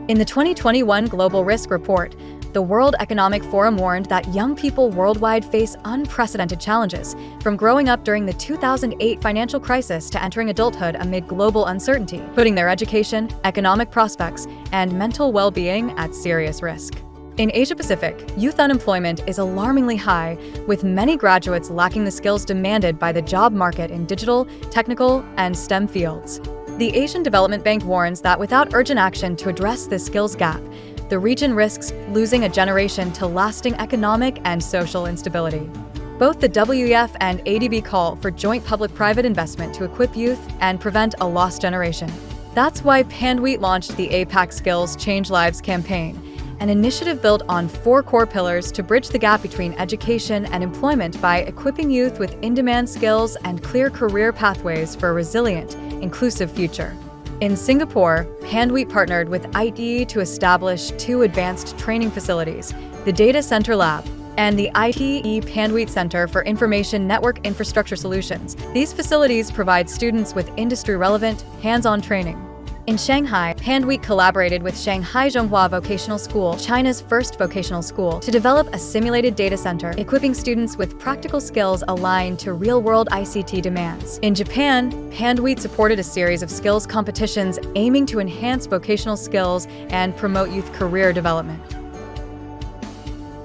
In the 2021 Global Risk Report, the World Economic Forum warned that young people worldwide face unprecedented challenges, from growing up during the 2008 financial crisis to entering adulthood amid global uncertainty, putting their education, economic prospects, and mental well-being at serious risk. In Asia-Pacific, youth unemployment is alarmingly high, with many graduates lacking the skills demanded by the job market in digital, technical, and STEM fields. The Asian Development Bank warns that without urgent action to address this skills gap, the region risks losing a generation to lasting economic and social instability. Both the WEF and ADB call for joint public-private investment to equip youth and prevent a lost generation. That's why Panduit launched the APAC Skills Change Lives campaign, an initiative built on 4 core pillars to bridge the gap between education and employment by equipping youth with in-demand skills and clear career pathways for a resilient, inclusive future. In Singapore, Panduit partnered with ITE to establish 2 advanced training facilities, the Data Center Lab and the ITE Panduit Center for Information Network Infrastructure Solutions. These facilities provide students with industry-relevant, hands-on training. In Shanghai, Panduit collaborated with Shanghai Zhonghua Vocational School, China's first vocational school, to develop a simulated data center, equipping students with practical skills aligned to real-world ICT demands. In Japan, Panduit supported a series of skills competitions aiming to enhance vocational skills and promote youth career development.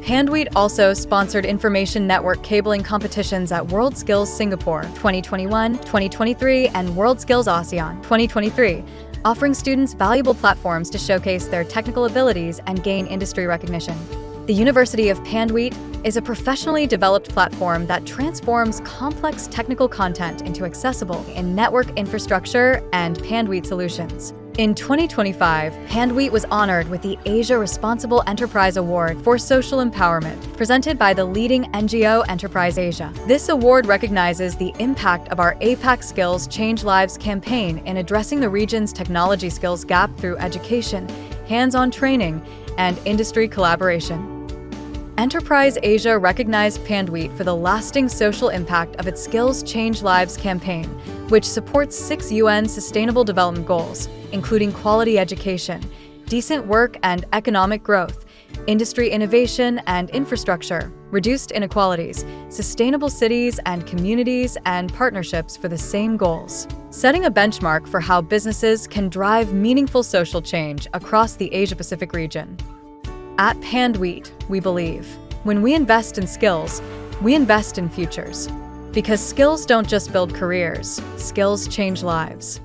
Panduit also sponsored information network cabling competitions at World Skills Singapore 2021, 2023, and World Skills ASEAN 2023, offering students valuable platforms to showcase their technical abilities and gain industry recognition. The University of Panduit is a professionally developed platform that transforms complex technical content into accessible in network infrastructure and Panduit solutions. In 2025, Panduit was honored with the Asia Responsible Enterprise Award for Social Empowerment, presented by the leading NGO Enterprise Asia. This award recognizes the impact of our APAC Skills Change Lives campaign in addressing the region's technology skills gap through education, hands-on training, and industry collaboration. Enterprise Asia recognized Panduit for the lasting social impact of its Skills Change Lives campaign, which supports 6 UN Sustainable Development Goals, including quality education, decent work and economic growth, industry innovation and infrastructure, reduced inequalities, sustainable cities and communities, and partnerships for the same goals, setting a benchmark for how businesses can drive meaningful social change across the Asia-Pacific region. At Panduit, we believe, when we invest in skills, we invest in futures. Because skills don't just build careers, skills change lives.